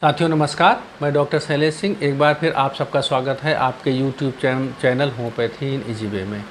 साथियों नमस्कार, मैं डॉक्टर शैलेश सिंह एक बार फिर आप सबका स्वागत है आपके YouTube channel homeopathy in easy way में।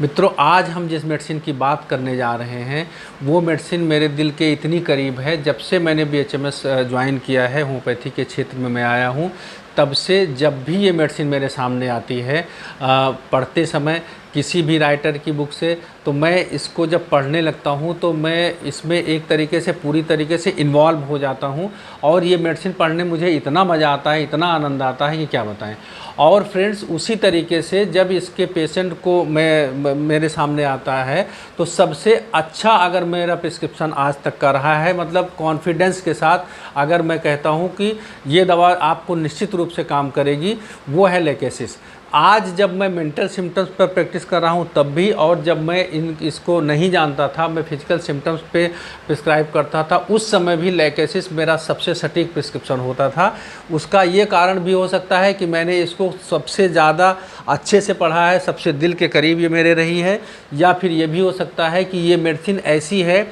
मित्रों, आज हम जिस मेडिसिन की बात करने जा रहे हैं वो मेडिसिन मेरे दिल के इतनी करीब है। जब से मैंने BHMS ज्वाइन किया है, होम्योपैथी के क्षेत्र में मैं आया हूँ, तब से जब भी ये मेडिसिन मेरे सामने आती है पढ़ते समय किसी भी राइटर की बुक से, तो मैं इसको जब पढ़ने लगता हूँ तो मैं इसमें एक तरीके से पूरी तरीके से इन्वॉल्व हो जाता हूँ। और ये मेडिसिन पढ़ने मुझे इतना मज़ा आता है, इतना आनंद आता है कि क्या बताएं। और फ्रेंड्स, उसी तरीके से जब इसके पेशेंट को मेरे सामने आता है तो सबसे अच्छा अगर मेरा प्रिस्क्रिप्शन आज तक का रहा है, मतलब कॉन्फिडेंस के साथ अगर मैं कहता हूँ कि ये दवा आपको निश्चित रूप से काम करेगी, वो है लेकेसिस। आज जब मैं मेंटल सिम्टम्स पर प्रैक्टिस कर रहा हूं तब भी, और जब मैं इसको नहीं जानता था, मैं फिजिकल सिम्टम्स पे प्रिस्क्राइब करता था, उस समय भी लेकेसिस मेरा सबसे सटीक प्रिस्क्रिप्शन होता था। उसका ये कारण भी हो सकता है कि मैंने इसको सबसे ज़्यादा अच्छे से पढ़ा है, सबसे दिल के करीब ये मेरे रही है, या फिर ये भी हो सकता है कि ये मेडिसिन ऐसी है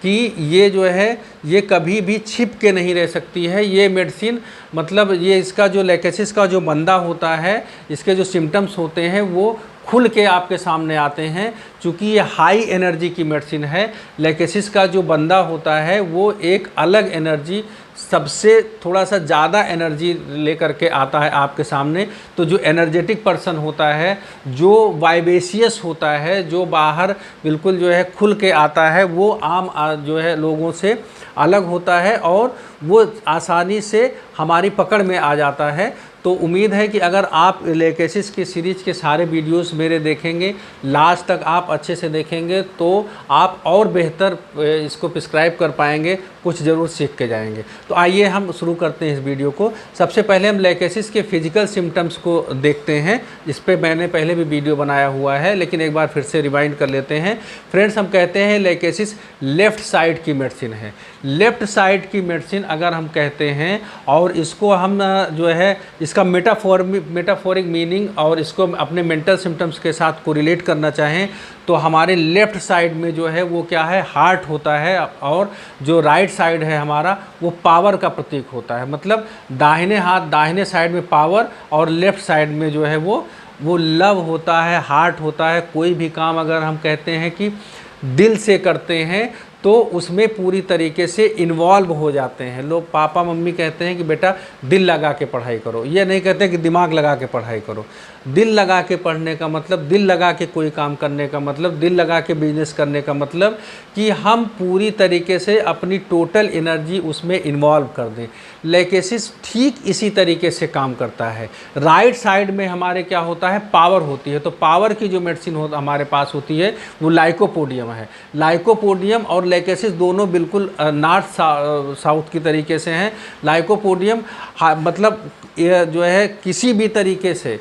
कि ये जो है ये कभी भी छिप के नहीं रह सकती है। ये मेडिसिन मतलब ये इसका जो लेकेसिस का जो बंदा होता है, इसके जो सिम्टम्स होते हैं वो खुल के आपके सामने आते हैं। चूँकि ये हाई एनर्जी की मेडिसिन है, लेकेसिस का जो बंदा होता है वो एक अलग एनर्जी, सबसे थोड़ा सा ज़्यादा एनर्जी लेकर के आता है आपके सामने। तो जो एनर्जेटिक पर्सन होता है, जो वाइबेशियस होता है, जो बाहर बिल्कुल जो है खुल के आता है, वो आम जो है लोगों से अलग होता है और वो आसानी से हमारी पकड़ में आ जाता है। तो उम्मीद है कि अगर आप लेकेसिस की सीरीज़ के सारे वीडियोस मेरे देखेंगे, लास्ट तक आप अच्छे से देखेंगे, तो आप और बेहतर इसको प्रिस्क्राइब कर पाएंगे, कुछ ज़रूर सीख के जाएंगे। तो आइए हम शुरू करते हैं इस वीडियो को। सबसे पहले हम लेकेसिस के फिजिकल सिम्टम्स को देखते हैं। इस पर मैंने पहले भी वीडियो बनाया हुआ है, लेकिन एक बार फिर से रिवाइंड कर लेते हैं। फ्रेंड्स, हम कहते हैं लेकेसिस लेफ़्ट साइड की मेडिसिन है। लेफ़्ट साइड की मेडिसिन अगर हम कहते हैं, और इसको हम जो है इसका मेटाफोरिक मीनिंग और इसको अपने मेंटल सिम्टम्स के साथ कोरिलेट करना चाहें तो हमारे लेफ़्ट साइड में जो है वो क्या है, हार्ट होता है, और जो राइट साइड है हमारा वो पावर का प्रतीक होता है। मतलब दाहिने हाथ दाहिने साइड में पावर और लेफ़्ट साइड में जो है वो लव होता है, हार्ट होता है। कोई भी काम अगर हम कहते हैं कि दिल से करते हैं तो उसमें पूरी तरीके से इन्वॉल्व हो जाते हैं। लोग पापा मम्मी कहते हैं कि बेटा दिल लगा के पढ़ाई करो, ये नहीं कहते कि दिमाग लगा के पढ़ाई करो। दिल लगा के पढ़ने का मतलब, दिल लगा के कोई काम करने का मतलब, दिल लगा के बिजनेस करने का मतलब कि हम पूरी तरीके से अपनी टोटल एनर्जी उसमें इन्वॉल्व कर दें। लेकेसिस ठीक इसी तरीके से काम करता है। राइट साइड में हमारे क्या होता है, पावर होती है। तो पावर की जो मेडिसिन हमारे पास होती है वो लाइकोपोडियम है। लाइकोपोडियम और लेकेसिस दोनों बिल्कुल नॉर्थ साउथ की तरीके से हैं। लाइकोपोडियम मतलब ये जो है किसी भी तरीके से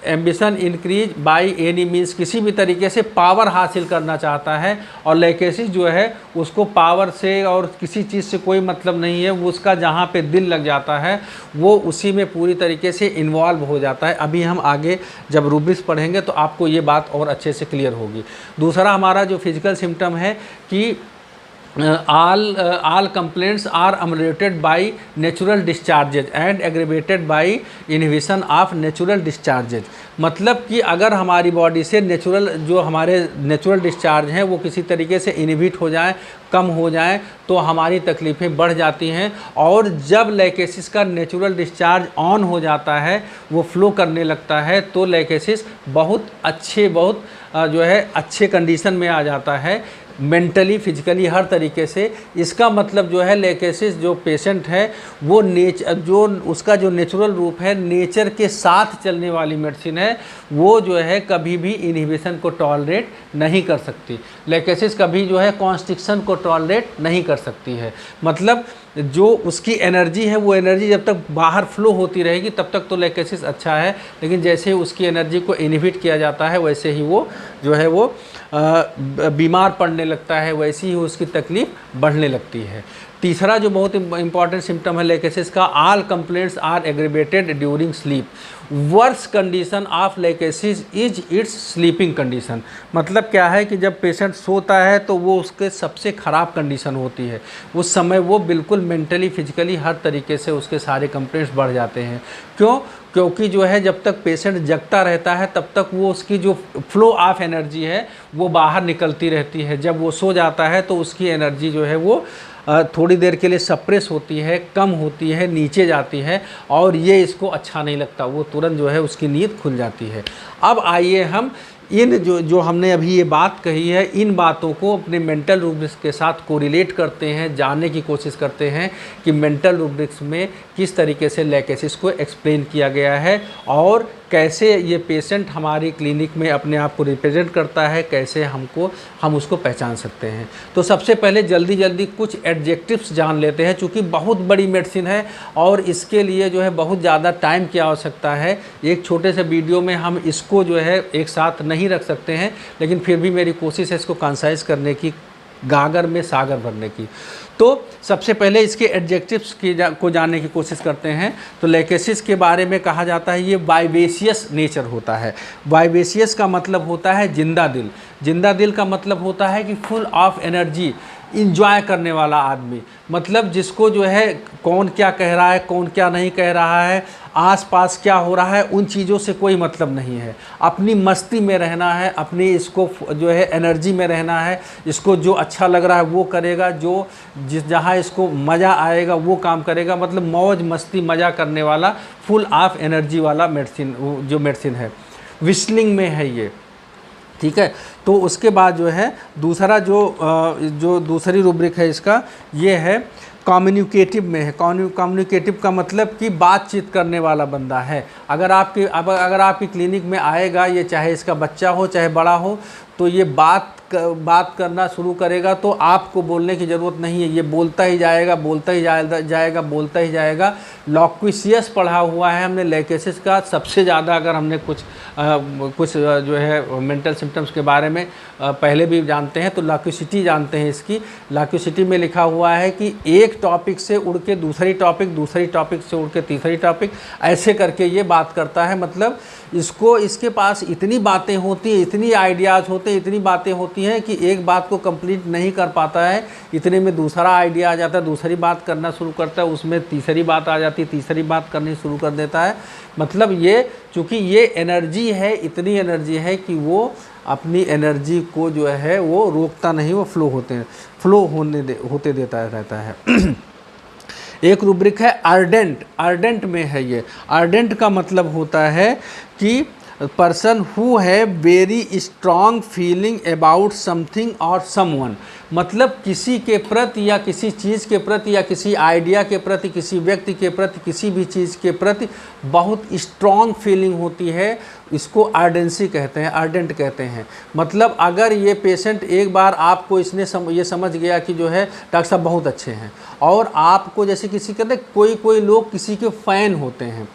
ambition increase by any means, किसी भी तरीके से पावर हासिल करना चाहता है। और लेकेसिस जो है उसको पावर से और किसी चीज़ से कोई मतलब नहीं है, वो उसका जहाँ पे दिल लग जाता है वो उसी में पूरी तरीके से इन्वॉल्व हो जाता है। अभी हम आगे जब रूब्रिक्स पढ़ेंगे तो आपको ये बात और अच्छे से क्लियर होगी। दूसरा हमारा जो फिजिकल सिम्टम है कि all complaints are ameliorated by natural discharges and aggravated by inhibition of natural discharges। मतलब कि अगर हमारी बॉडी से जो हमारे नेचुरल डिस्चार्ज हैं वो किसी तरीके से इनहिबिट हो जाए, कम हो जाए, तो हमारी तकलीफ़ें बढ़ जाती हैं। और जब लेकेसिस का नेचुरल डिस्चार्ज ऑन हो जाता है, वो फ्लो करने लगता है, तो लेकेसिस बहुत जो है अच्छे कंडीशन में आ जाता है, मेंटली फिजिकली हर तरीके से। इसका मतलब जो है लेकेसिस जो पेशेंट है वो जो उसका जो नेचुरल रूप है, नेचर के साथ चलने वाली मेडिसिन है, वो जो है कभी भी इनहिबिशन को टॉलरेट नहीं कर सकती। लेकेसिस कभी जो है कॉन्स्ट्रिक्शन को टॉलरेट नहीं कर सकती है। मतलब जो उसकी एनर्जी है वो एनर्जी जब तक बाहर फ्लो होती रहेगी तब तक तो लेकेसिस अच्छा है, लेकिन जैसे उसकी एनर्जी को इनहिबिट किया जाता है वैसे ही वो जो है वो बीमार पड़ने लगता है, वैसी ही उसकी तकलीफ़ बढ़ने लगती है। तीसरा जो बहुत इंपॉर्टेंट सिम्टम है लेकेसिस का, all complaints are aggravated during sleep. Worse condition of Lachesis is its sleeping condition. मतलब क्या है कि जब पेशेंट सोता है तो वो उसके सबसे ख़राब कंडीशन होती है, उस समय वो बिल्कुल मेंटली फिजिकली हर तरीके से उसके सारे कंप्लेंट्स बढ़ जाते हैं। क्यों? क्योंकि जो है जब तक पेशेंट जगता रहता है तब तक वो उसकी जो फ्लो ऑफ एनर्जी है वो बाहर निकलती रहती है। जब वो सो जाता है तो उसकी एनर्जी जो है वो थोड़ी देर के लिए सप्रेस होती है, कम होती है, नीचे जाती है, और ये इसको अच्छा नहीं लगता, वो तुरंत जो है उसकी नींद खुल जाती है। अब आइए हम इन जो हमने अभी ये बात कही है, इन बातों को अपने मेंटल रूब्रिक्स के साथ कोरिलेट करते हैं, जानने की कोशिश करते हैं कि मेंटल रूब्रिक्स में किस तरीके से लेकेसिस को एक्सप्लेन किया गया है और कैसे ये पेशेंट हमारी क्लिनिक में अपने आप को रिप्रेजेंट करता है, कैसे हम उसको पहचान सकते हैं। तो सबसे पहले जल्दी कुछ एडजेक्टिव्स जान लेते हैं, चूँकि बहुत बड़ी मेडिसिन है और इसके लिए जो है बहुत ज़्यादा टाइम की आवश्यकता है। एक छोटे से वीडियो में हम इसको जो है एक साथ नहीं रख सकते हैं, लेकिन फिर भी मेरी कोशिश है इसको कंसाइज करने की, गागर में सागर भरने की। तो सबसे पहले इसके एडजेक्टिव्स को जानने की कोशिश करते हैं। तो लेकेसिस के बारे में कहा जाता है ये वाइवेशियस नेचर होता है। वाइवेशियस का मतलब होता है जिंदा दिल। जिंदा दिल का मतलब होता है कि फुल ऑफ एनर्जी, इंजॉय करने वाला आदमी, मतलब जिसको जो है कौन क्या कह रहा है, कौन क्या नहीं कह रहा है, आसपास क्या हो रहा है, उन चीज़ों से कोई मतलब नहीं है। अपनी मस्ती में रहना है, अपनी इसको जो है एनर्जी में रहना है, इसको जो अच्छा लग रहा है वो करेगा, जहाँ इसको मज़ा आएगा वो काम करेगा। मतलब मौज मस्ती मज़ा करने वाला, फुल ऑफ एनर्जी वाला मेडिसिन, जो मेडिसिन है विस्लिंग में है ये, ठीक है। तो उसके बाद जो है दूसरा जो दूसरी रूब्रिक है इसका, ये है कम्युनिकेटिव में है। कम्युनिकेटिव का मतलब कि बातचीत करने वाला बंदा है। अगर आपकी क्लिनिक में आएगा, ये चाहे इसका बच्चा हो चाहे बड़ा हो, तो ये बात करना शुरू करेगा तो आपको बोलने की ज़रूरत नहीं है, ये बोलता ही जाएगा, बोलता ही बोलता ही जाएगा। लॉक्विशियस पढ़ा हुआ है हमने लेकेसिस का सबसे ज़्यादा। अगर हमने कुछ जो है मेंटल सिम्टम्स के बारे में पहले भी जानते हैं तो लॉक्विसिटी जानते हैं इसकी। लॉक्विसिटी में लिखा हुआ है कि एक टॉपिक से उड़ के दूसरी टॉपिक से उड़ के तीसरी टॉपिक, ऐसे करके ये बात करता है। मतलब इसके पास इतनी बातें होती हैं, इतनी आइडियाज़ होते हैं, इतनी बातें होती हैं कि एक बात को कंप्लीट नहीं कर पाता है, इतने में दूसरा आइडिया आ जाता है, दूसरी बात करना शुरू करता है, उसमें तीसरी बात आ जाती है, तीसरी बात करनी शुरू कर देता है। मतलब ये चूँकि ये एनर्जी है, इतनी एनर्जी है कि वो अपनी एनर्जी को जो है वो रोकता नहीं, वो फ्लो होते देता रहता है। एक रूब्रिक है आर्डेंट। आर्डेंट में है ये। आर्डेंट का मतलब होता है कि पर्सन हु है very strong feeling about something और समवन। मतलब किसी के प्रति या किसी चीज़ के प्रति या किसी आइडिया के प्रति, किसी व्यक्ति के प्रति, किसी भी चीज़ के प्रति बहुत स्ट्रॉन्ग फीलिंग होती है, इसको आर्डेंसी कहते हैं, आर्डेंट कहते हैं। मतलब अगर ये पेशेंट एक बार आपको ये समझ गया कि जो है डॉक्टर साहब बहुत अच्छे हैं, और आपको जैसे किसी कहते कोई लोग किसी के फ़ैन होते हैं।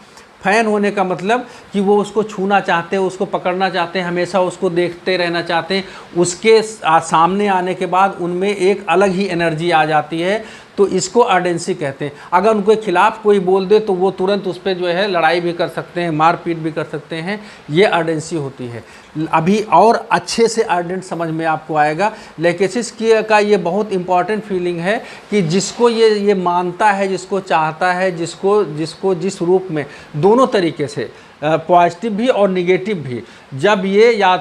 फ़ैन होने का मतलब कि वो उसको छूना चाहते हैं, उसको पकड़ना चाहते हैं, हमेशा उसको देखते रहना चाहते हैं। उसके सामने आने के बाद उनमें एक अलग ही एनर्जी आ जाती है, तो इसको आर्डेंसी कहते हैं। अगर उनके खिलाफ कोई बोल दे तो वो तुरंत उस पर जो है लड़ाई भी कर सकते हैं, मारपीट भी कर सकते हैं, ये आर्डेंसी होती है। अभी और अच्छे से आर्डेंट समझ में आपको आएगा। लेकेसिस का ये बहुत इंपॉर्टेंट फीलिंग है कि जिसको ये मानता है, जिसको चाहता है, जिसको जिस रूप में, दोनों तरीके से, पॉजिटिव भी और निगेटिव भी, जब ये या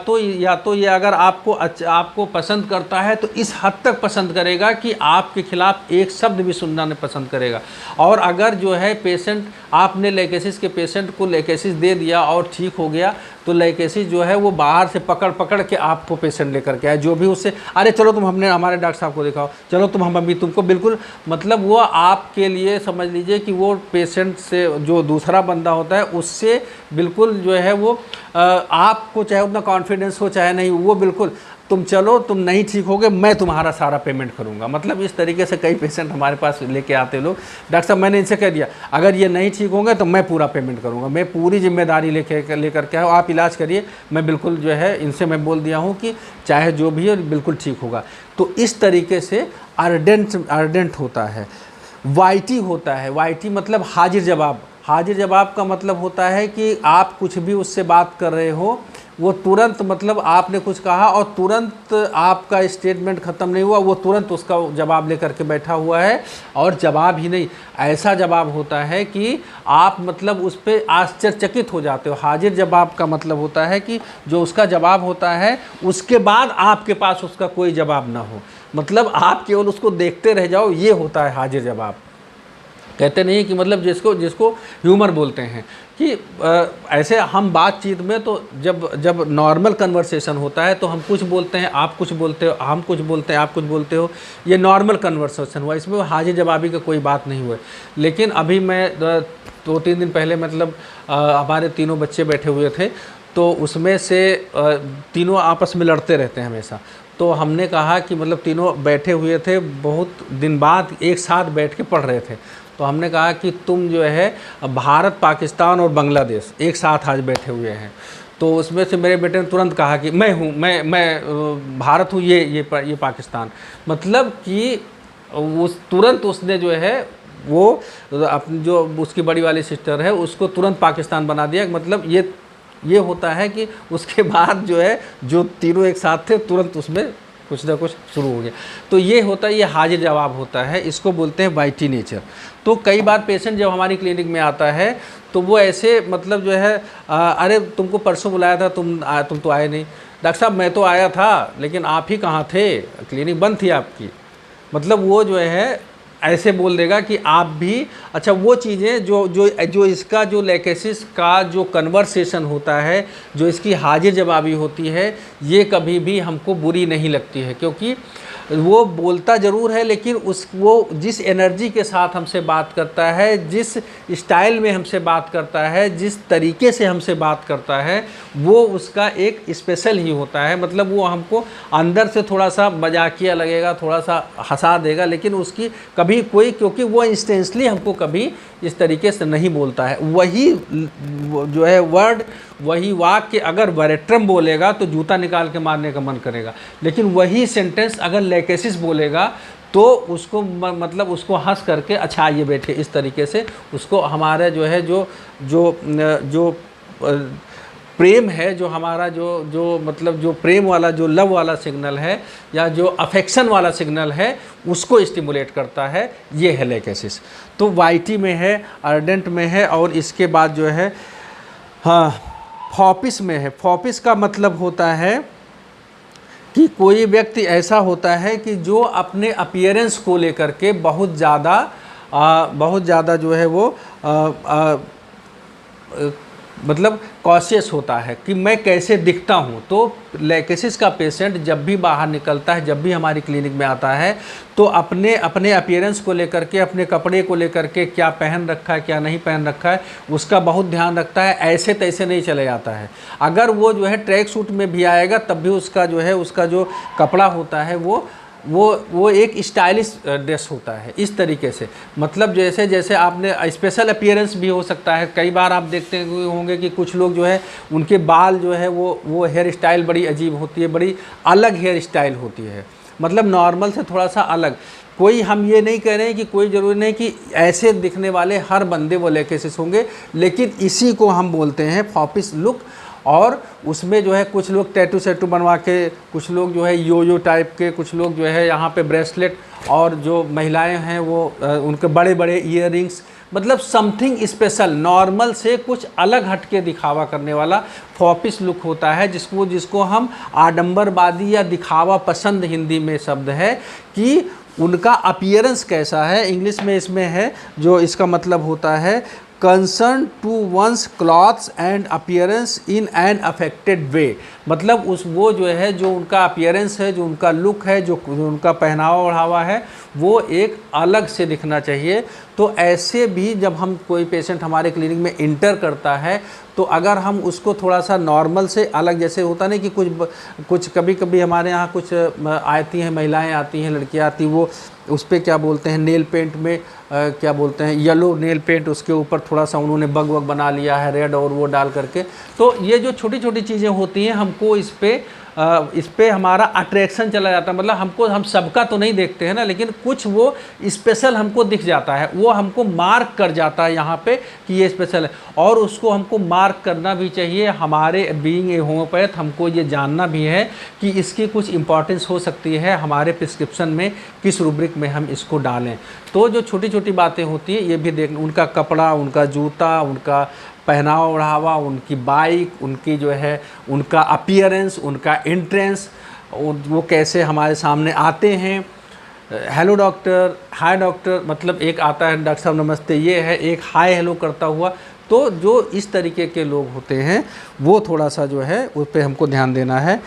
तो ये अगर आपको पसंद करता है तो इस हद तक पसंद करेगा कि आपके खिलाफ एक शब्द भी सुनना नहीं पसंद करेगा। और अगर जो है पेशेंट, आपने लेकेसिस के पेशेंट को लेकेसिस दे दिया और ठीक हो गया, तो लेकेसिस जो है वो बाहर से पकड़ के आपको पेशेंट लेकर के आए, जो भी उससे, अरे चलो तुम हमारे डॉक्टर साहब को दिखाओ, चलो हम अभी तुमको बिल्कुल, मतलब वो आपके लिए समझ लीजिए कि वो पेशेंट से जो दूसरा बंदा होता है उससे बिल्कुल जो है वो आपको चाहे उतना कॉन्फिडेंस हो चाहे नहीं, वो बिल्कुल, तुम चलो, तुम नहीं ठीक होगे, मैं तुम्हारा सारा पेमेंट करूँगा। मतलब इस तरीके से कई पेशेंट हमारे पास लेके आते लोग, डॉक्टर साहब मैंने इनसे कह दिया अगर ये नहीं ठीक होंगे तो मैं पूरा पेमेंट करूँगा, मैं पूरी जिम्मेदारी लेकर के आओ, आप इलाज करिए, मैं बिल्कुल जो है इनसे मैं बोल दिया हूँ कि चाहे जो भी हो बिल्कुल ठीक होगा। तो इस तरीके से अर्डेंट होता है। वाईटी होता है, वाईटी मतलब हाजिर जवाब। हाजिर जवाब का मतलब होता है कि आप कुछ भी उससे बात कर रहे हो, वो तुरंत, मतलब आपने कुछ कहा और तुरंत आपका स्टेटमेंट ख़त्म नहीं हुआ, वो तुरंत उसका जवाब लेकर के बैठा हुआ है। और जवाब ही नहीं, ऐसा जवाब होता है कि आप मतलब उस पर आश्चर्यचकित हो जाते हो। हाजिर जवाब का मतलब होता है कि जो उसका जवाब होता है उसके बाद आपके पास उसका कोई जवाब ना हो, मतलब आप केवल उसको देखते रह जाओ, ये होता है हाजिर जवाब। कहते नहीं कि मतलब जिसको ह्यूमर बोलते हैं कि ऐसे हम बातचीत में तो जब नॉर्मल कन्वर्सेशन होता है तो हम कुछ बोलते हैं, आप कुछ बोलते हो, हम कुछ बोलते हैं, आप कुछ बोलते हो, ये नॉर्मल कन्वर्सेशन हुआ, इसमें हाजिर जवाबी का कोई बात नहीं हुआ। लेकिन अभी मैं 2-3 दिन पहले मतलब हमारे तीनों बच्चे बैठे हुए थे, तो उसमें से तीनों आपस में लड़ते रहते हैं हमेशा। तो हमने कहा कि मतलब तीनों बैठे हुए थे, बहुत दिन बाद एक साथ बैठ के पढ़ रहे थे, तो हमने कहा कि तुम जो है भारत, पाकिस्तान और बांग्लादेश एक साथ आज बैठे हुए हैं। तो उसमें से मेरे बेटे ने तुरंत कहा कि मैं हूँ, मैं भारत हूँ, ये पाकिस्तान। मतलब कि उस तुरंत उसने जो है वो अपनी जो उसकी बड़ी वाली सिस्टर है उसको तुरंत पाकिस्तान बना दिया। मतलब ये होता है कि उसके बाद जो है जो तीनों एक साथ थे तुरंत उसमें कुछ ना कुछ शुरू हो गया। तो ये होता है, ये हाजिर जवाब होता है, इसको बोलते हैं वाईटी नेचर। तो कई बार पेशेंट जब हमारी क्लिनिक में आता है तो वो ऐसे मतलब जो है अरे तुमको परसों बुलाया था, तुम तो आए नहीं। डॉक्टर साहब मैं तो आया था लेकिन आप ही कहाँ थे, क्लिनिक बंद थी आपकी। मतलब वो जो है ऐसे बोल देगा कि आप भी, अच्छा वो चीज़ें जो इसका जो लेकेसिस का जो कन्वर्सेशन होता है, जो इसकी हाजिर जवाबी होती है, ये कभी भी हमको बुरी नहीं लगती है, क्योंकि वो बोलता ज़रूर है लेकिन वो जिस एनर्जी के साथ हमसे बात करता है, जिस स्टाइल में हमसे बात करता है, जिस तरीके से हमसे बात करता है, वो उसका एक स्पेशल ही होता है। मतलब वो हमको अंदर से थोड़ा सा मजाकिया लगेगा, थोड़ा सा हंसा देगा, लेकिन उसकी कभी कोई, क्योंकि वो इंस्टेंटली हमको कभी इस तरीके से नहीं बोलता है। वही जो है वर्ड, वही वाक्य अगर वरेट्रम बोलेगा तो जूता निकाल के मारने का मन करेगा, लेकिन वही सेंटेंस अगर लेकेसिस बोलेगा तो उसको मतलब उसको हंस करके अच्छा ये बैठे, इस तरीके से उसको हमारे जो है जो प्रेम है, जो हमारा जो मतलब जो प्रेम वाला, जो लव वाला सिग्नल है या जो अफेक्शन वाला सिग्नल है, उसको स्टिमुलेट करता है। ये है लेकेसिस। तो वाईटी में है, अर्डेंट में है, और इसके बाद जो है हाँ फॉपिस में है। फॉपिस का मतलब होता है कि कोई व्यक्ति ऐसा होता है कि जो अपने अपीयरेंस को लेकर के बहुत ज़्यादा जो है वो मतलब कॉशियस होता है कि मैं कैसे दिखता हूँ। तो लेकेसिस का पेशेंट जब भी बाहर निकलता है, जब भी हमारी क्लिनिक में आता है, तो अपने अपीयरेंस को लेकर के, अपने कपड़े को लेकर के, क्या पहन रखा है क्या नहीं पहन रखा है, उसका बहुत ध्यान रखता है। ऐसे तैसे नहीं चले जाता है। अगर वो जो है ट्रैक सूट में भी आएगा तब भी उसका जो है उसका जो कपड़ा होता है वो एक स्टाइलिश ड्रेस होता है। इस तरीके से मतलब जैसे जैसे आपने स्पेशल अपीयरेंस भी हो सकता है। कई बार आप देखते होंगे कि कुछ लोग जो है उनके बाल जो है वो हेयर स्टाइल बड़ी अजीब होती है, बड़ी अलग हेयर स्टाइल होती है, मतलब नॉर्मल से थोड़ा सा अलग। कोई, हम ये नहीं कह रहे हैं कि कोई ज़रूरी नहीं कि ऐसे दिखने वाले हर बंदे वो लेकेसिस होंगे, लेकिन इसी को हम बोलते हैं फॉपिस लुक। और उसमें जो है कुछ लोग टैटू शैटू बनवा के, कुछ लोग जो है यो टाइप के, कुछ लोग जो है यहाँ पे ब्रेसलेट, और जो महिलाएं हैं वो उनके बड़े बड़े ईयररिंग्स, मतलब समथिंग स्पेशल, नॉर्मल से कुछ अलग हटके दिखावा करने वाला फॉपिस लुक होता है, जिसको हम आडंबरवादी या दिखावा पसंद हिंदी में शब्द है कि उनका अपीयरेंस कैसा है। इंग्लिश में इसमें है जो इसका मतलब होता है concern to one's clothes and appearance in an affected way. मतलब वो जो है जो उनका अपीयरेंस है, जो उनका लुक है, जो उनका पहनावा ओढ़ावा है, वो एक अलग से दिखना चाहिए। तो ऐसे भी जब हम कोई पेशेंट हमारे क्लिनिक में इंटर करता है तो अगर हम उसको थोड़ा सा नॉर्मल से अलग, जैसे होता नहीं कि कुछ कभी कभी हमारे यहाँ कुछ आती हैं, महिलाएं आती हैं, लड़कियाँ आती, वो उस पर क्या बोलते हैं, नेल पेंट में क्या बोलते हैं, येलो नेल पेंट, उसके ऊपर थोड़ा सा उन्होंने बग वग बना लिया है रेड और वो डाल करके। तो ये जो छोटी छोटी चीज़ें होती हैं हमको इस पे हमारा अट्रैक्शन चला जाता है। मतलब हम सबका तो नहीं देखते हैं ना, लेकिन कुछ वो स्पेशल हमको दिख जाता है, वो हमको मार्क कर जाता है यहाँ पे कि ये स्पेशल है। और उसको हमको मार्क करना भी चाहिए। हमारे बीइंग ए होम्योपैथ हमको ये जानना भी है कि इसकी कुछ इंपॉर्टेंस हो सकती है हमारे प्रिस्क्रिप्शन में, किस रूब्रिक में हम इसको डालें। तो जो छोटी छोटी बातें होती हैं ये भी देख, उनका कपड़ा, उनका जूता, उनका पहनावा ओढ़ावा, उनकी बाइक, उनकी जो है उनका अपीयरेंस, उनका एंट्रेंस, वो कैसे हमारे सामने आते हैं, हेलो डॉक्टर, हाय डॉक्टर, मतलब एक आता है डॉक्टर साहब नमस्ते, ये है एक हाय हेलो करता हुआ। तो जो इस तरीके के लोग होते हैं वो थोड़ा सा जो है उस पर हमको ध्यान देना है।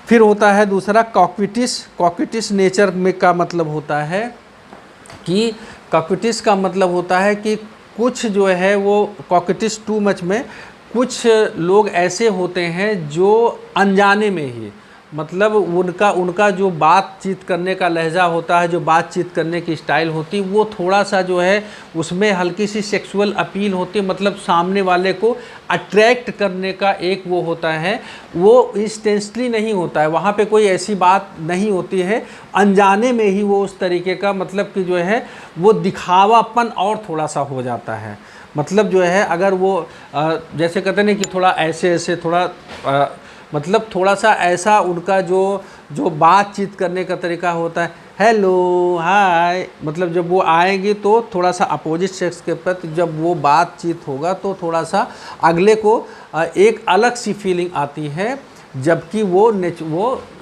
फिर होता है दूसरा कॉक्विटिस नेचर में का मतलब होता है कि कॉक्विटिस का मतलब होता है कि कुछ जो है वो कॉक्विटिस टू मच में कुछ लोग ऐसे होते हैं जो अनजाने में ही, मतलब उनका जो बातचीत करने का लहजा होता है, जो बातचीत करने की स्टाइल होती है, वो थोड़ा सा जो है उसमें हल्की सी सेक्सुअल अपील होती है, मतलब सामने वाले को अट्रैक्ट करने का एक वो होता है, वो इंस्टेंटली नहीं होता है, वहाँ पे कोई ऐसी बात नहीं होती है, अनजाने में ही वो उस तरीके का मतलब कि जो है वो दिखावापन और थोड़ा सा हो जाता है। मतलब जो है अगर वो जैसे कहते हैं कि थोड़ा ऐसे थोड़ा मतलब थोड़ा सा ऐसा उनका जो बातचीत करने का तरीका होता है, हेलो हाय, मतलब जब वो आएंगे तो थोड़ा सा अपोजिट सेक्स के प्रति जब वो बातचीत होगा तो थोड़ा सा अगले को एक अलग सी फीलिंग आती है, जबकि वो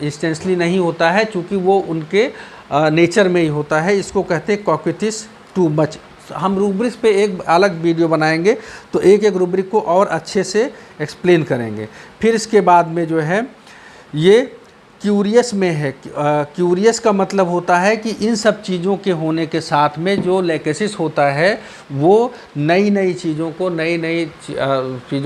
इंस्टेंटली नहीं होता है, चूँकि वो उनके नेचर में ही होता है। इसको कहते हैं कॉक्विटिस टू मच। हम रूब्रिक्स पे एक अलग वीडियो बनाएंगे तो एक एक रूब्रिक को और अच्छे से एक्सप्लेन करेंगे। फिर इसके बाद में जो है ये क्यूरियस में है। क्यूरियस का मतलब होता है कि इन सब चीज़ों के होने के साथ में जो लेकेसिस होता है वो नई नई चीज़ों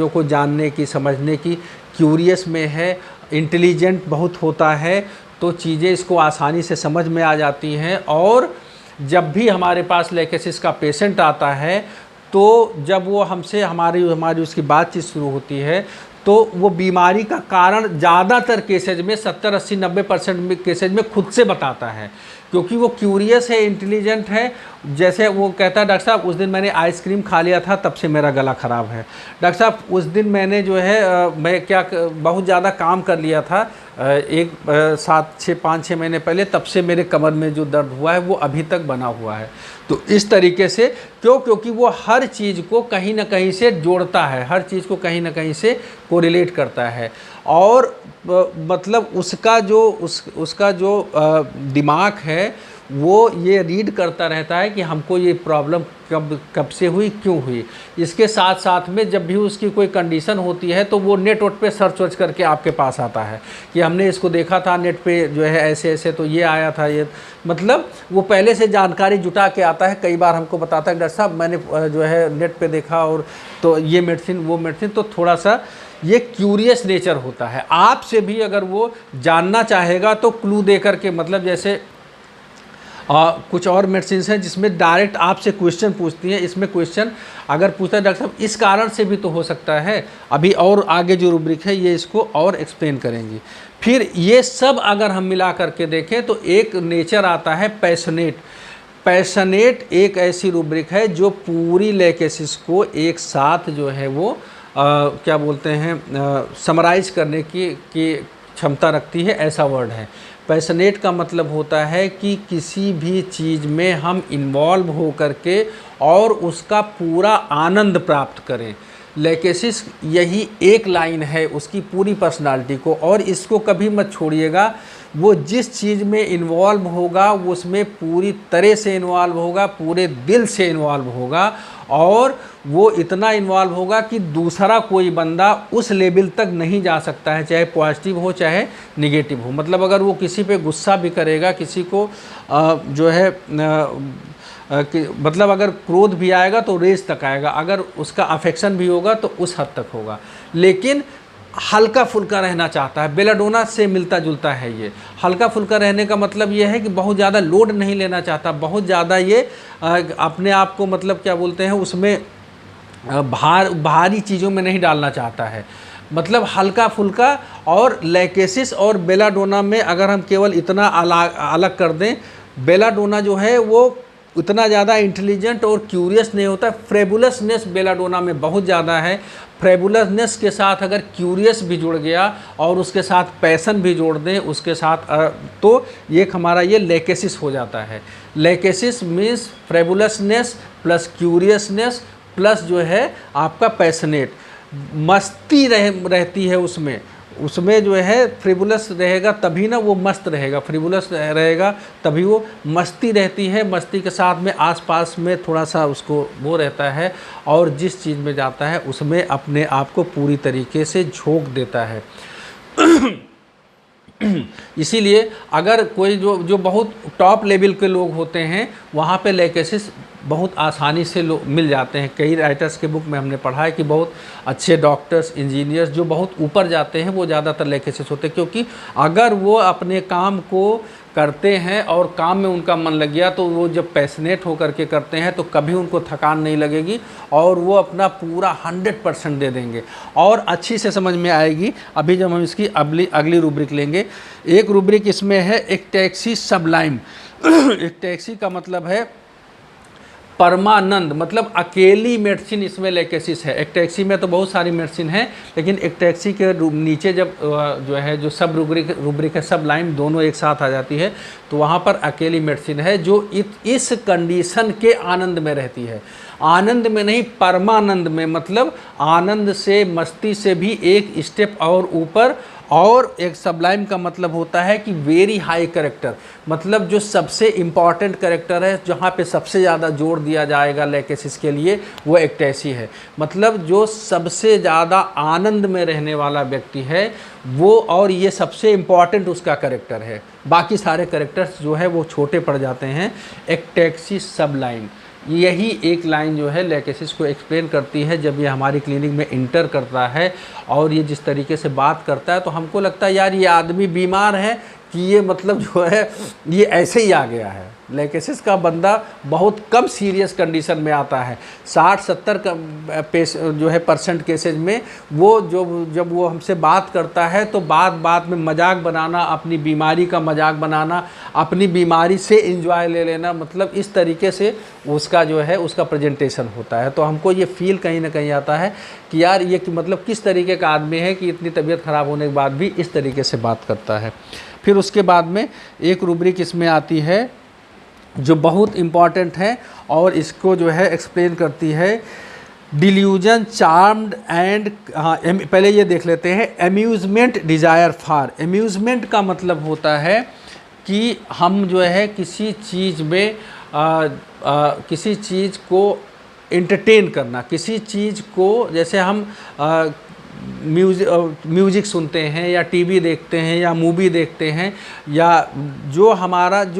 को जानने की, समझने की क्यूरियस में है। इंटेलिजेंट बहुत होता है तो चीज़ें इसको आसानी से समझ में आ जाती हैं। और जब भी हमारे पास लेकेसिस का पेशेंट आता है तो जब वो हमसे हमारी उसकी बातचीत शुरू होती है तो वो बीमारी का कारण ज़्यादातर केसेज में 70, 80, 90% केसेज में खुद से बताता है, क्योंकि वो क्यूरियस है, इंटेलिजेंट है। जैसे वो कहता है, डॉक्टर साहब उस दिन मैंने आइसक्रीम खा लिया था तब से मेरा गला ख़राब है। डॉक्टर साहब उस दिन मैंने जो है मैं बहुत ज़्यादा काम कर लिया था 5-6 महीने पहले, तब से मेरे कमर में जो दर्द हुआ है वो अभी तक बना हुआ है। तो इस तरीके से क्योंकि वो हर चीज़ को कहीं ना कहीं से जोड़ता है, हर चीज़ को कहीं ना कहीं से कोरिलेट करता है। और मतलब उसका जो दिमाग है वो ये रीड करता रहता है कि हमको ये प्रॉब्लम कब से हुई, क्यों हुई। इसके साथ साथ में जब भी उसकी कोई कंडीशन होती है तो वो नेट पे सर्च वर्च करके आपके पास आता है कि हमने इसको देखा था नेट पे, जो है ऐसे तो ये आया था, ये मतलब वो पहले से जानकारी जुटा के आता है। कई बार हमको बताता है, डॉक्टर साहब मैंने जो है नेट पे देखा और तो ये मेडिसिन वो मेडिसिन। तो थोड़ा सा ये क्यूरियस नेचर होता है। आपसे भी अगर वो जानना चाहेगा तो क्लू दे करके, मतलब जैसे कुछ और मेडिसिन हैं जिसमें डायरेक्ट आपसे क्वेश्चन पूछती हैं। इसमें क्वेश्चन अगर पूछता है डॉक्टर साहब इस कारण से भी तो हो सकता है, अभी और आगे जो रूब्रिक है ये इसको और एक्सप्लेन करेंगी। फिर ये सब अगर हम मिला करके देखें तो एक नेचर आता है पैशनेट एक ऐसी रूब्रिक है जो पूरी लेकेसिस को एक साथ जो है वो क्या बोलते हैं समराइज करने की क्षमता रखती है, ऐसा वर्ड है। पैशनेट का मतलब होता है कि किसी भी चीज़ में हम इन्वॉल्व हो करके और उसका पूरा आनंद प्राप्त करें। लेकेसिस यही एक लाइन है उसकी पूरी पर्सनालिटी को, और इसको कभी मत छोड़िएगा। वो जिस चीज़ में इन्वॉल्व होगा वो उसमें पूरी तरह से इन्वॉल्व होगा, पूरे दिल से इन्वॉल्व होगा, और वो इतना इन्वॉल्व होगा कि दूसरा कोई बंदा उस लेवल तक नहीं जा सकता है, चाहे पॉजिटिव हो चाहे निगेटिव हो। मतलब अगर वो किसी पे गुस्सा भी करेगा, किसी को जो है मतलब अगर क्रोध भी आएगा तो रेज तक आएगा, अगर उसका अफेक्शन भी होगा तो उस हद तक होगा, लेकिन हल्का फुल्का रहना चाहता है। बेलाडोना से मिलता जुलता है ये। हल्का फुल्का रहने का मतलब ये है कि बहुत ज़्यादा लोड नहीं लेना चाहता, बहुत ज़्यादा ये अपने आप को मतलब क्या बोलते हैं उसमें भारी चीज़ों में नहीं डालना चाहता है, मतलब हल्का फुल्का। और लैकेसिस और बेलाडोना में अगर हम केवल इतना अलग कर दें, बेलाडोना जो है वो उतना ज़्यादा इंटेलिजेंट और क्यूरियस नहीं होता। फ्रेबुलसनेस बेलाडोना में बहुत ज़्यादा है। फ्रेबुलसनेस के साथ अगर क्यूरियस भी जुड़ गया और उसके साथ पैसन भी जोड़ दें उसके साथ, तो ये हमारा ये लैकेसिस हो जाता है। लैकेसिस मीन्स फ्रेबुलसनेस प्लस क्यूरियसनेस प्लस जो है आपका पैशनेट, मस्ती रहती है उसमें जो है फ्रिबुलस रहेगा तभी ना वो मस्त रहेगा, फ्रिबुलस रहेगा तभी वो मस्ती रहती है। मस्ती के साथ में आसपास में थोड़ा सा उसको वो रहता है, और जिस चीज़ में जाता है उसमें अपने आप को पूरी तरीके से झोंक देता है। इसीलिए अगर कोई जो बहुत टॉप लेवल के लोग होते हैं वहाँ पे लैकेसिस बहुत आसानी से मिल जाते हैं। कई राइटर्स के बुक में हमने पढ़ा है कि बहुत अच्छे डॉक्टर्स, इंजीनियर्स जो बहुत ऊपर जाते हैं वो ज़्यादातर लैकेसिस होते हैं, क्योंकि अगर वो अपने काम को करते हैं और काम में उनका मन लग गया तो वो जब पैशनेट होकर के करते हैं तो कभी उनको थकान नहीं लगेगी और वो अपना पूरा 100% दे देंगे और अच्छी से समझ में आएगी। अभी जब हम इसकी अगली रूब्रिक लेंगे, एक रूब्रिक इसमें है एक्टैक्सी सबलाइम। एक्टैक्सी का मतलब है परमानंद, मतलब अकेली मेडिसिन इसमें लैकेसिस है। एक्टैक्सी में तो बहुत सारी मेडिसिन है, लेकिन एक्टैक्सी के नीचे जब जो है जो सब रूब्रिक है, सब लाइन दोनों एक साथ आ जाती है तो वहाँ पर अकेली मेडिसिन है जो इस कंडीशन के आनंद में रहती है। आनंद में नहीं, परमानंद में, मतलब आनंद से, मस्ती से भी एक स्टेप और ऊपर। और एक सबलाइम का मतलब होता है कि वेरी हाई कैरेक्टर, मतलब जो सबसे इम्पॉर्टेंट कैरेक्टर है, जहाँ पे सबसे ज़्यादा जोर दिया जाएगा लैकेसिस के लिए, वो एक्टैसी है। मतलब जो सबसे ज़्यादा आनंद में रहने वाला व्यक्ति है वो, और ये सबसे इम्पॉर्टेंट उसका कैरेक्टर है। बाकी सारे कैरेक्टर्स जो है वो छोटे पड़ जाते हैं। एक्टैक्सी सबलाइम, यही एक लाइन जो है लैकेसिस को एक्सप्लेन करती है। जब ये हमारी क्लिनिक में इंटर करता है और ये जिस तरीके से बात करता है तो हमको लगता है यार ये आदमी बीमार है कि ये मतलब जो है ये ऐसे ही आ गया है। लैकेसिस का बंदा बहुत कम सीरियस कंडीशन में आता है। 60-70 का जो है % केसेज में वो जब वो हमसे बात करता है तो बात में मजाक बनाना, अपनी बीमारी का मजाक बनाना, अपनी बीमारी से एंजॉय ले लेना, मतलब इस तरीके से उसका जो है उसका प्रेजेंटेशन होता है। तो हमको ये फील कहीं ना कहीं आता है कि यार ये मतलब किस तरीके का आदमी है कि इतनी तबीयत ख़राब होने के बाद भी इस तरीके से बात करता है। फिर उसके बाद में एक रूब्रिक इसमें आती है जो बहुत इम्पॉर्टेंट है और इसको जो है एक्सप्लेन करती है, डिल्यूजन चार्म्ड एंड, हाँ पहले ये देख लेते हैं, अम्यूज़मेंट डिज़ायर फॉर। अम्यूज़मेंट का मतलब होता है कि हम जो है किसी चीज़ में किसी चीज़ को एंटरटेन करना, किसी चीज़ को, जैसे हम म्यूज़िक सुनते हैं या टीवी देखते हैं या मूवी देखते हैं, या जो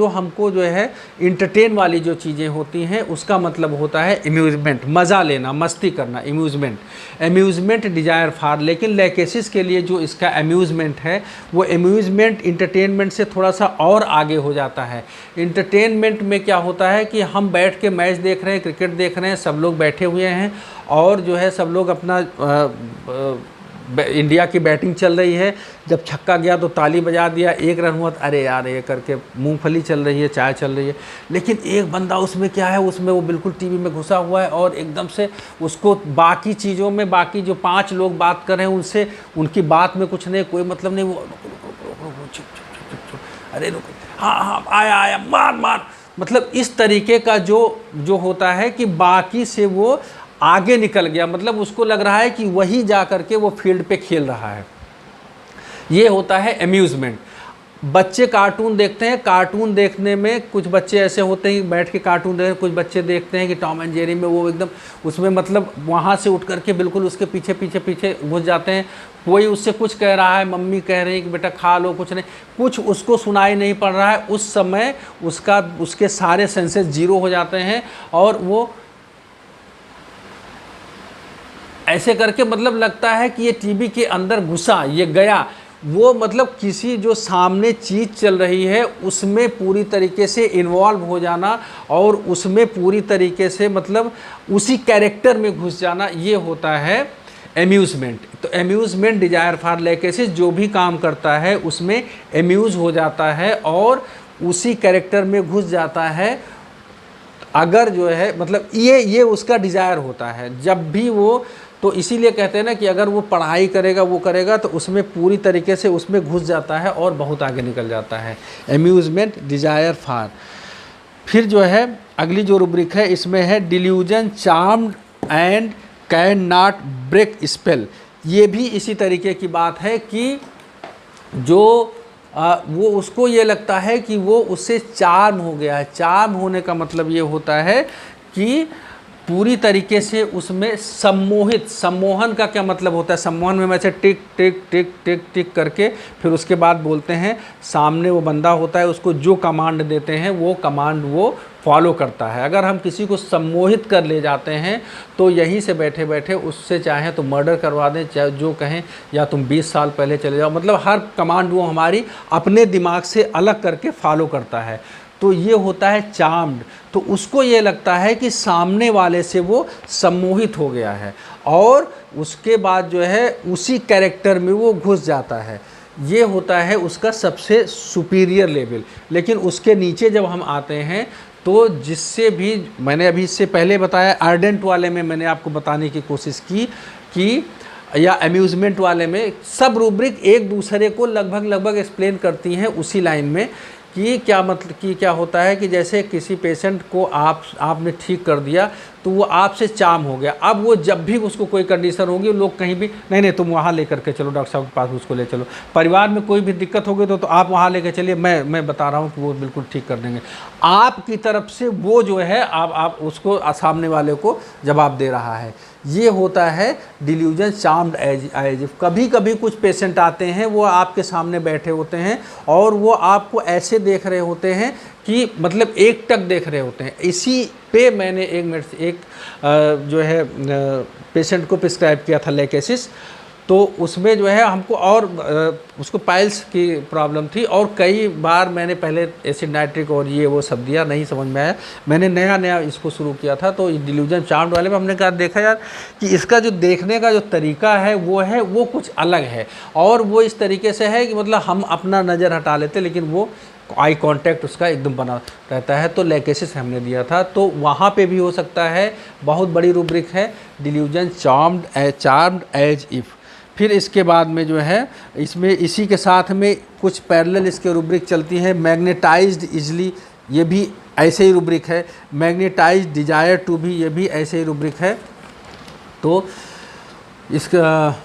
हमको जो है इंटरटेन वाली जो चीज़ें होती हैं उसका मतलब होता है अम्यूज़मेंट, मज़ा लेना, मस्ती करना, अम्यूज़मेंट डिज़ायर फॉर। लेकिन लैकेसिस के लिए जो इसका अम्यूज़मेंट है वो अम्यूज़मेंट इंटरटेनमेंट से थोड़ा सा और आगे हो जाता है। इंटरटेनमेंट में क्या होता है कि हम बैठ के मैच देख रहे हैं, क्रिकेट देख रहे हैं, सब लोग बैठे हुए हैं और जो है सब लोग अपना इंडिया की बैटिंग चल रही है, जब छक्का गया तो ताली बजा दिया, 1 रन हुआ तो अरे यार ये करके मूंगफली चल रही है, चाय चल रही है। लेकिन एक बंदा उसमें क्या है, उसमें वो बिल्कुल टीवी में घुसा हुआ है और एकदम से उसको बाकी चीज़ों में, बाकी जो 5 लोग बात कर रहे हैं उनसे, उनकी बात में कुछ नहीं, कोई मतलब नहीं, वो चुप, अरे रुको, हाँ आया मार, मतलब इस तरीके का जो होता है कि बाकी से वो आगे निकल गया, मतलब उसको लग रहा है कि वही जा कर के वो फील्ड पे खेल रहा है। ये होता है अम्यूज़मेंट। बच्चे कार्टून देखते हैं, कार्टून देखने में कुछ बच्चे ऐसे होते हैं बैठ के कार्टून देख, कुछ बच्चे देखते हैं कि टॉम एंड जेरी में वो एकदम उसमें मतलब वहाँ से उठ करके बिल्कुल उसके पीछे पीछे पीछे घुस जाते हैं। कोई उससे कुछ कह रहा है, मम्मी कह रही है कि बेटा खा लो, कुछ नहीं, कुछ उसको सुनाई नहीं पड़ रहा है। उस समय उसके सारे सेंसेस जीरो हो जाते हैं और वो ऐसे करके मतलब लगता है कि ये टीवी के अंदर घुसा, ये गया। वो मतलब किसी जो सामने चीज़ चल रही है उसमें पूरी तरीके से इन्वॉल्व हो जाना और उसमें पूरी तरीके से मतलब उसी कैरेक्टर में घुस जाना, ये होता है एम्यूज़मेंट। तो एम्यूज़मेंट डिजायर फॉर लाइकेसिस जो भी काम करता है उसमें एम्यूज़ हो जाता है और उसी कैरेक्टर में घुस जाता है। अगर जो है मतलब ये उसका डिज़ायर होता है जब भी वो, तो इसीलिए कहते हैं ना कि अगर वो पढ़ाई करेगा वो करेगा तो उसमें पूरी तरीके से उसमें घुस जाता है और बहुत आगे निकल जाता है। Amusement desire for. फिर जो है अगली जो रूब्रिक है इसमें है delusion charmed and can not break spell. ये भी इसी तरीके की बात है कि जो वो उसको ये लगता है कि वो उससे चार्म हो गया है। चार्म होने का मतलब ये होता है कि पूरी तरीके से उसमें सम्मोहित। सम्मोहन का क्या मतलब होता है? सम्मोहन में वैसे टिक टिक टिक टिक टिक करके फिर उसके बाद बोलते हैं, सामने वो बंदा होता है उसको जो कमांड देते हैं वो कमांड वो फॉलो करता है। अगर हम किसी को सम्मोहित कर ले जाते हैं तो यहीं से बैठे बैठे उससे चाहें तो मर्डर करवा दें, चाहे जो कहें, या तुम 20 साल पहले चले जाओ, मतलब हर कमांड वो हमारी अपने दिमाग से अलग करके फॉलो करता है। तो ये होता है चार्म्ड। तो उसको ये लगता है कि सामने वाले से वो सम्मोहित हो गया है और उसके बाद जो है उसी कैरेक्टर में वो घुस जाता है। ये होता है उसका सबसे सुपीरियर लेवल। लेकिन उसके नीचे जब हम आते हैं तो जिससे भी मैंने अभी इससे पहले बताया, आर्डेंट वाले में मैंने आपको बताने की कोशिश की कि या अम्यूज़मेंट वाले में सब रूब्रिक एक दूसरे को लगभग एक्सप्लेन करती हैं उसी लाइन में कि क्या मतलब कि क्या होता है कि जैसे किसी पेशेंट को आपने ठीक कर दिया तो वो आपसे चार्म हो गया। अब वो जब भी उसको कोई कंडीशन होगी, लोग कहीं भी नहीं तुम वहाँ लेकर के चलो, डॉक्टर साहब के पास उसको ले चलो। परिवार में कोई भी दिक्कत होगी तो आप वहाँ लेकर चलिए, मैं बता रहा हूँ कि वो बिल्कुल ठीक कर देंगे। आपकी तरफ से वो जो है आप उसको सामने वाले को जवाब दे रहा है। ये होता है डिल्यूजन चार्म्ड एज। कभी कभी कुछ पेशेंट आते हैं वो आपके सामने बैठे होते हैं और वो आपको ऐसे देख रहे होते हैं कि मतलब एक टक देख रहे होते हैं। इसी पे मैंने एक जो है पेशेंट को प्रिस्क्राइब किया था लाइकेसिस। तो उसमें जो है हमको और उसको पाइल्स की प्रॉब्लम थी और कई बार मैंने पहले एसिड नाइट्रिक और ये वो सब दिया, नहीं समझ में आया। मैंने नया इसको शुरू किया था। तो डिल्यूजन चार्म्ड वाले में हमने कहा देखा यार कि इसका जो देखने का जो तरीका है वो कुछ अलग है और वो इस तरीके से है कि मतलब हम अपना नज़र हटा लेते लेकिन वो आई कांटेक्ट उसका एकदम बना रहता है। तो लाइकेसिस हमने दिया था, तो वहाँ पे भी हो सकता है। बहुत बड़ी रूब्रिक है डिल्यूजन चार्म्ड एज इफ़। फिर इसके बाद में जो है इसमें इसी के साथ में कुछ पैरेलल इसके रूब्रिक चलती हैं। मैग्नेटाइज्ड इजली, ये भी ऐसे ही रूब्रिक है। मैग्नेटाइज्ड डिजायर टू भी, ये भी ऐसे ही रूब्रिक है। तो इसका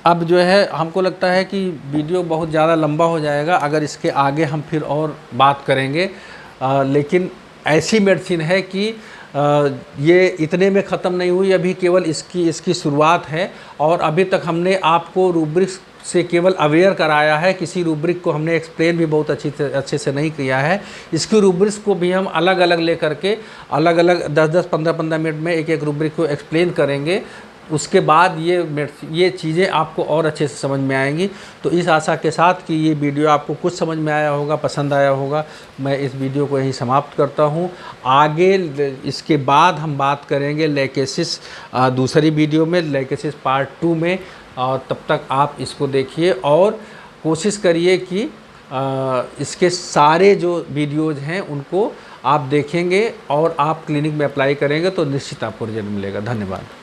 अब जो है हमको लगता है कि वीडियो बहुत ज़्यादा लंबा हो जाएगा अगर इसके आगे हम फिर और बात करेंगे। लेकिन ऐसी मेडिसिन है कि ये इतने में ख़त्म नहीं हुई, अभी केवल इसकी शुरुआत है और अभी तक हमने आपको रूब्रिक्स से केवल अवेयर कराया है। किसी रूब्रिक को हमने एक्सप्लेन भी बहुत अच्छे से नहीं किया है। इसकी रूब्रिक्स को भी हम अलग अलग लेकर के अलग अलग 10-10, 15-15 मिनट में एक रूब्रिक को एक्सप्लेन करेंगे। उसके बाद ये चीज़ें आपको और अच्छे से समझ में आएंगी। तो इस आशा के साथ कि ये वीडियो आपको कुछ समझ में आया होगा, पसंद आया होगा, मैं इस वीडियो को यहीं समाप्त करता हूँ। आगे इसके बाद हम बात करेंगे लाइकेसिस दूसरी वीडियो में, लाइकेसिस पार्ट 2 में। और तब तक आप इसको देखिए और कोशिश करिए कि इसके सारे जो वीडियोज़ हैं उनको आप देखेंगे और आप क्लिनिक में अप्लाई करेंगे तो निश्चित आपको रिजल्ट मिलेगा। धन्यवाद।